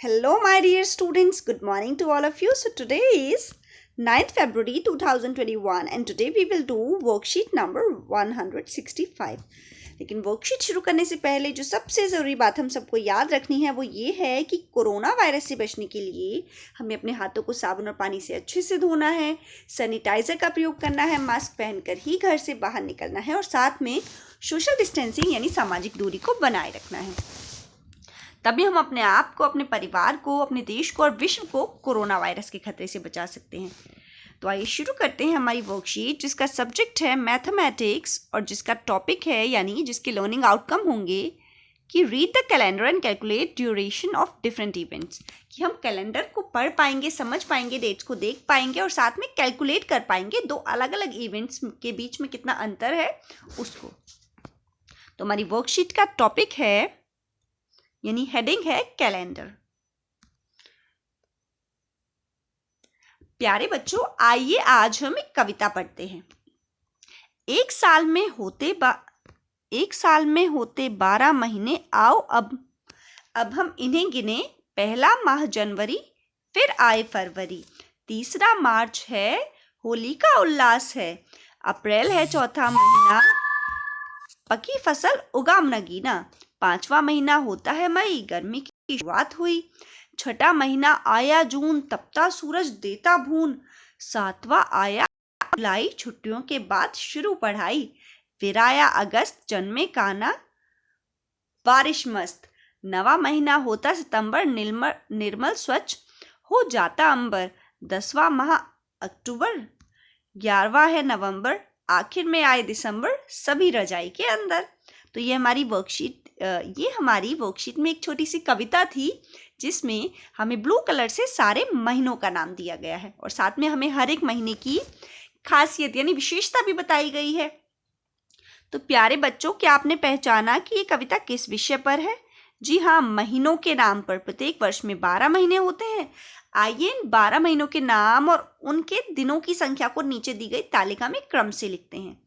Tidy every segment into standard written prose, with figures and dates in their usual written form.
Hello, my dear students. Good morning to all of you. So, today is 9th February 2021 and today we will do worksheet number 165. लेकिन worksheet शुरू करने से पहले जो सबसे ज़रूरी बात हम सबको याद रखनी है वो ये है कि कोरोना वायरस से बचने के लिए हमें अपने हाथों को साबुन और पानी से अच्छे से धोना है, सैनिटाइज़र का प्रयोग करना है, मास्क पहनकर ही घर से बाहर निकलना है और साथ में सोशल डिस्टेंसिंग यानी सामाजिक दूरी को बनाए रखना है। तभी हम अपने आप को, अपने परिवार को, अपने देश को और विश्व को कोरोना वायरस के खतरे से बचा सकते हैं। तो आइए शुरू करते हैं हमारी वर्कशीट जिसका सब्जेक्ट है मैथमेटिक्स और जिसका टॉपिक है यानी जिसके लर्निंग आउटकम होंगे कि read the calendar and calculate duration of different events. कि हम कैलेंडर को पढ़ पाएंगे, समझ पाएंगे, डेट्स को देख पाएंगे और साथ में कैलकुलेट कर पाएंगे दो अलग अलग इवेंट्स के बीच में कितना अंतर है उसको। तो हमारी वर्कशीट का टॉपिक है यानी हेडिंग है कैलेंडर। प्यारे बच्चों, आइए आज हम एक कविता पढ़ते हैं। एक साल में होते 12 महीने, आओ अब हम इन्हें गिने। पहला माह जनवरी, फिर आए फरवरी, तीसरा मार्च है, होली का उल्लास है, अप्रैल है चौथा महीना, पकी फसल उगाम नगीना, पांचवा महीना होता है मई, गर्मी की शुरुआत हुई, छठा महीना आया जून, तपता सूरज देता भून, सातवां आया जुलाई, छुट्टियों के बाद शुरू पढ़ाई, फिर आया अगस्त, जन्मे कान्हा बारिश मस्त, नवा महीना होता सितंबर, निर्मल स्वच्छ हो जाता अंबर, 10वां माह अक्टूबर, 11वां है नवंबर, आखिर में आए दिसंबर, सभी रजाई के अंदर। तो ये हमारी वर्कशीट में एक छोटी सी कविता थी जिसमें हमें ब्लू कलर से सारे महीनों का नाम दिया गया है और साथ में हमें हर एक महीने की खासियत यानी विशेषता भी बताई गई है। तो प्यारे बच्चों, क्या आपने पहचाना कि ये कविता किस विषय पर है? जी हाँ, महीनों के नाम पर। प्रत्येक वर्ष में 12 महीने होते हैं। आइए इन 12 महीनों के नाम और उनके दिनों की संख्या को नीचे दी गई तालिका में क्रम से लिखते हैं।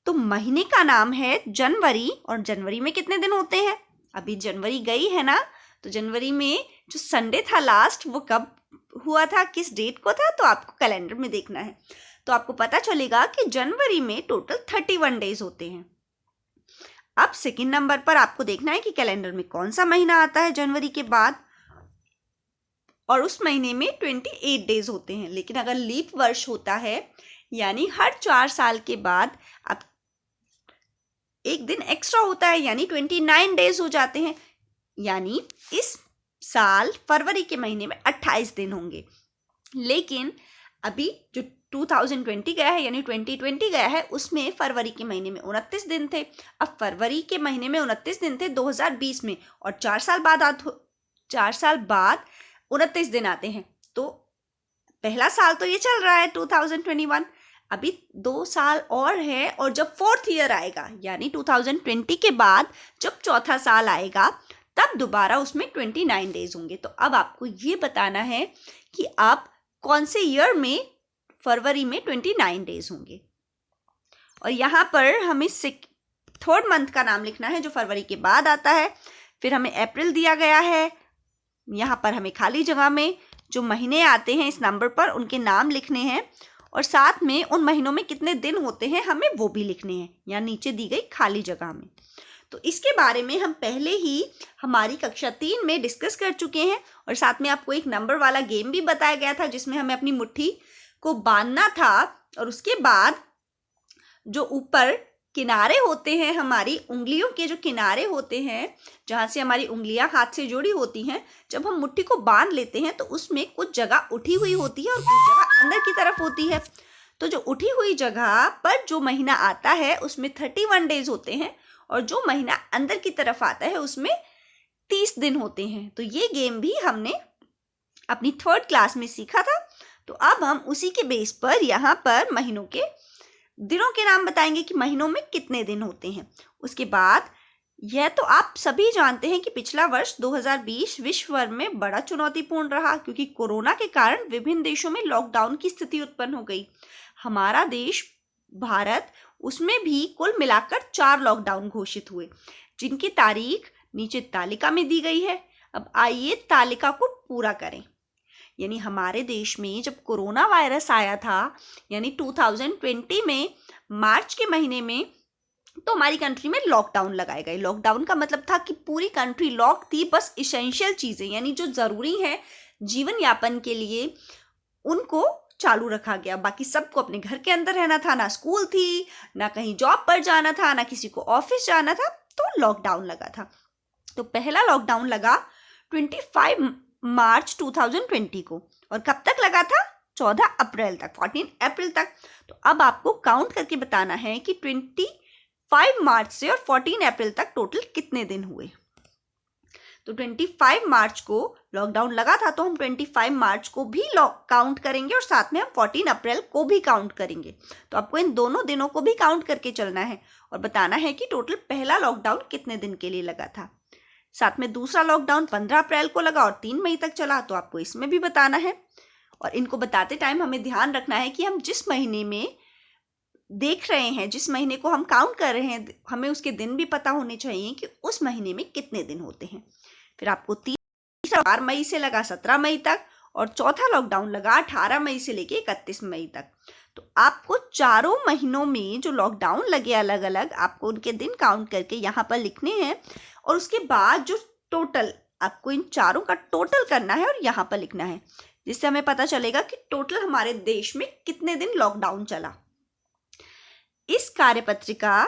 तो महीने का नाम है जनवरी और जनवरी में कितने दिन होते हैं? अभी जनवरी गई है ना, तो जनवरी में जो संडे था लास्ट वो कब हुआ था, किस डेट को था, तो आपको कैलेंडर में देखना है। तो आपको पता चलेगा कि जनवरी में टोटल 31 डेज होते हैं। अब सेकंड नंबर पर आपको देखना है कि कैलेंडर में कौन सा महीना आता है जनवरी के बाद, और उस महीने में 28 डेज होते हैं। लेकिन अगर लीप वर्ष होता है यानी हर 4 साल के बाद अब एक दिन एक्स्ट्रा होता है यानी 29 डेज हो जाते हैं। यानी इस साल फरवरी के महीने में 28 दिन होंगे। लेकिन अभी जो 2020 गया है यानी 2020 गया है उसमें फरवरी के महीने में 29 दिन थे। अब फरवरी के महीने में 29 दिन थे 2020 में और 4 साल बाद 29 दिन आते हैं। तो पहला साल तो ये चल रहा है 2021, अभी 2 साल और है और जब 4th ईयर आएगा यानी 2020 के बाद जब चौथा साल आएगा तब दोबारा उसमें 29 डेज होंगे। तो अब आपको ये बताना है कि आप कौन से ईयर में फरवरी में 29 डेज होंगे। और यहाँ पर हमें 3rd मंथ का नाम लिखना है जो फरवरी के बाद आता है। फिर हमें अप्रैल दिया गया है, यहाँ पर हमें खाली जगह में जो महीने आते हैं इस नंबर पर उनके नाम लिखने हैं और साथ में उन महीनों में कितने दिन होते हैं हमें वो भी लिखने हैं यहाँ नीचे दी गई खाली जगह में। तो इसके बारे में हम पहले ही हमारी कक्षा 3 में डिस्कस कर चुके हैं और साथ में आपको एक नंबर वाला गेम भी बताया गया था जिसमें हमें अपनी मुट्ठी को बांधना था और उसके बाद जो ऊपर किनारे होते हैं, हमारी उंगलियों के जो किनारे होते हैं जहाँ से हमारी उंगलियां हाथ से जुड़ी होती हैं, जब हम मुट्ठी को बांध लेते हैं तो उसमें कुछ जगह उठी हुई होती है और कुछ जगह अंदर की तरफ होती है। तो जो उठी हुई जगह पर जो महीना आता है उसमें 31 डेज होते हैं और जो महीना अंदर की तरफ आता है उसमें 30 दिन होते हैं। तो ये गेम भी हमने अपनी 3rd क्लास में सीखा था। तो अब हम उसी के बेस पर यहाँ पर महीनों के दिनों के नाम बताएंगे कि महीनों में कितने दिन होते हैं। उसके बाद यह तो आप सभी जानते हैं कि पिछला वर्ष 2020 विश्व भर में बड़ा चुनौतीपूर्ण रहा क्योंकि कोरोना के कारण विभिन्न देशों में लॉकडाउन की स्थिति उत्पन्न हो गई। हमारा देश भारत, उसमें भी कुल मिलाकर 4 लॉकडाउन घोषित हुए जिनकी तारीख नीचे तालिका में दी गई है। अब आइए तालिका को पूरा करें। यानी हमारे देश में जब कोरोना वायरस आया था, यानी 2020 में मार्च के महीने में, तो हमारी कंट्री में लॉकडाउन लगाए गए। लॉकडाउन का मतलब था कि पूरी कंट्री लॉक थी, बस इसेंशियल चीज़ें यानी जो ज़रूरी है जीवन यापन के लिए उनको चालू रखा गया। बाकी सबको अपने घर के अंदर रहना था, ना स्कूल थी, ना कहीं जॉब पर जाना था, ना किसी को ऑफिस जाना था, तो लॉकडाउन लगा था। तो पहला लॉकडाउन लगा 25 मार्च 2020 को, और कब तक लगा था? 14 अप्रैल तक, 14 अप्रैल तक। तो अब आपको काउंट करके बताना है कि 25 मार्च से और 14 अप्रैल तक टोटल कितने दिन हुए। तो 25 मार्च को लॉकडाउन लगा था, तो हम 25 मार्च को भी काउंट करेंगे और साथ में हम 14 अप्रैल को भी काउंट करेंगे। तो आपको इन दोनों दिनों को भी काउंट करके चलना है और बताना है कि टोटल पहला लॉकडाउन कितने दिन के लिए लगा था। साथ में दूसरा लॉकडाउन 15 अप्रैल को लगा और 3 मई तक चला, तो आपको इसमें भी बताना है। और इनको बताते टाइम हमें ध्यान रखना है कि हम जिस महीने में देख रहे हैं, जिस महीने को हम काउंट कर रहे हैं, हमें उसके दिन भी पता होने चाहिए कि उस महीने में कितने दिन होते हैं। फिर आपको तीसरा 4 मई से लगा 17 मई तक, और चौथा लॉकडाउन लगा 18 मई से लेके 31 मई तक। तो आपको चारों महीनों में जो लॉकडाउन लगे अलग अलग, आपको उनके दिन काउंट करके यहाँ पर लिखने हैं, और उसके बाद जो टोटल आपको इन चारों का टोटल करना है और यहाँ पर लिखना है, जिससे हमें पता चलेगा कि टोटल हमारे देश में कितने दिन लॉकडाउन चला। इस कार्यपत्रिका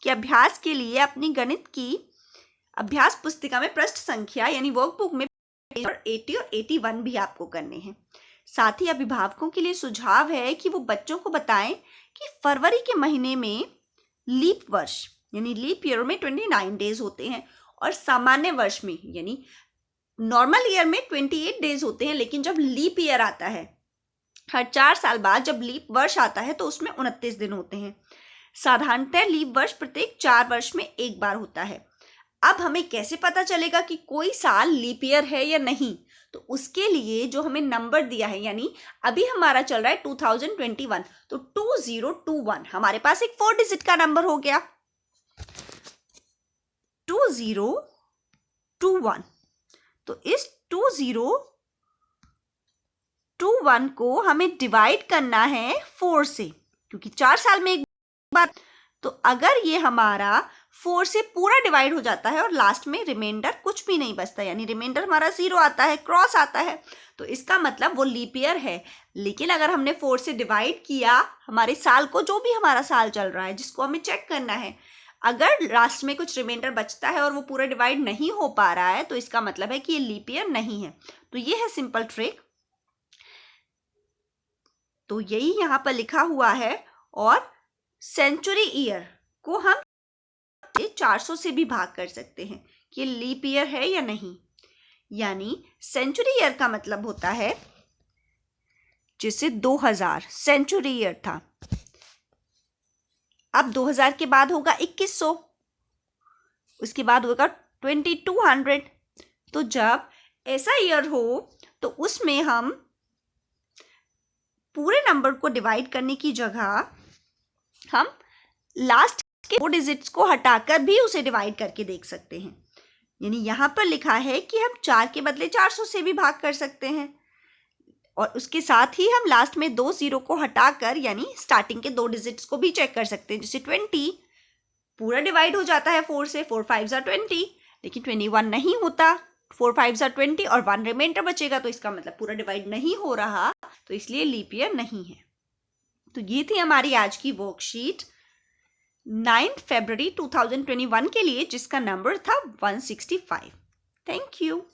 के अभ्यास के लिए अपनी गणित की अभ्यास पुस्तिका में पृष्ठ संख्या यानी वर्कबुक में 80 और 81 भी आपको करने हैं। साथ ही अभिभावकों के लिए सुझाव है कि वो बच्चों को बताएं कि फरवरी के महीने में लीप वर्ष यानी लीप ईयर में 29 डेज होते हैं, और सामान्य वर्ष में यानी नॉर्मल ईयर में 28 डेज होते हैं, लेकिन जब लीप ईयर आता है हर 4 साल बाद, जब लीप वर्ष आता है तो उसमें 29 दिन होते हैं। साधारणतः लीप वर्ष प्रत्येक 4 वर्ष में एक बार होता है। अब हमें कैसे पता चलेगा कि कोई साल लीप ईयर है या नहीं? तो उसके लिए जो हमें नंबर दिया है, यानी अभी हमारा चल रहा है 2021, तो 2021 हमारे पास एक 4 डिजिट का नंबर हो गया 2021। तो इस 2021 को हमें डिवाइड करना है 4 से, क्योंकि 4 साल में एक बार। तो अगर ये हमारा 4 से पूरा डिवाइड हो जाता है और लास्ट में रिमाइंडर कुछ भी नहीं बचता, यानी रिमाइंडर हमारा 0 आता है, क्रॉस आता है, तो इसका मतलब वो लीप ईयर है। लेकिन अगर हमने 4 से डिवाइड किया हमारे साल को, जो भी हमारा साल चल रहा है जिसको हमें चेक करना है, अगर लास्ट में कुछ रिमाइंडर बचता है और वो पूरा डिवाइड नहीं हो पा रहा है, तो इसका मतलब है कि ये लीप ईयर नहीं है। तो ये है सिंपल ट्रिक। तो यही यहाँ पर लिखा हुआ है, और सेंचुरी ईयर को हम 400 से भी भाग कर सकते हैं कि लीप ईयर है या नहीं। यानी सेंचुरी ईयर का मतलब होता है जैसे 2000 सेंचुरी ईयर था, अब 2000 के बाद होगा 2100, उसके बाद होगा 2200। तो जब ऐसा ईयर हो तो उसमें हम पूरे नंबर को डिवाइड करने की जगह हम लास्ट के 4 डिजिट्स को हटाकर भी उसे डिवाइड करके देख सकते हैं। यानी यहाँ पर लिखा है कि हम 4 के बदले 400 से भी भाग कर सकते हैं, और उसके साथ ही हम लास्ट में 2 0 को हटाकर यानी स्टार्टिंग के 2 डिजिट्स को भी चेक कर सकते हैं। जैसे 20 पूरा डिवाइड हो जाता है 4 से, 4 5 20, लेकिन 21 नहीं होता, 4 5 20 और 1 रिमाइंडर बचेगा, तो इसका मतलब पूरा डिवाइड नहीं हो रहा, तो इसलिए लीप ईयर नहीं है। तो ये थी हमारी आज की वर्कशीट 9 फरवरी 2021 के लिए, जिसका नंबर था 165। Thank you.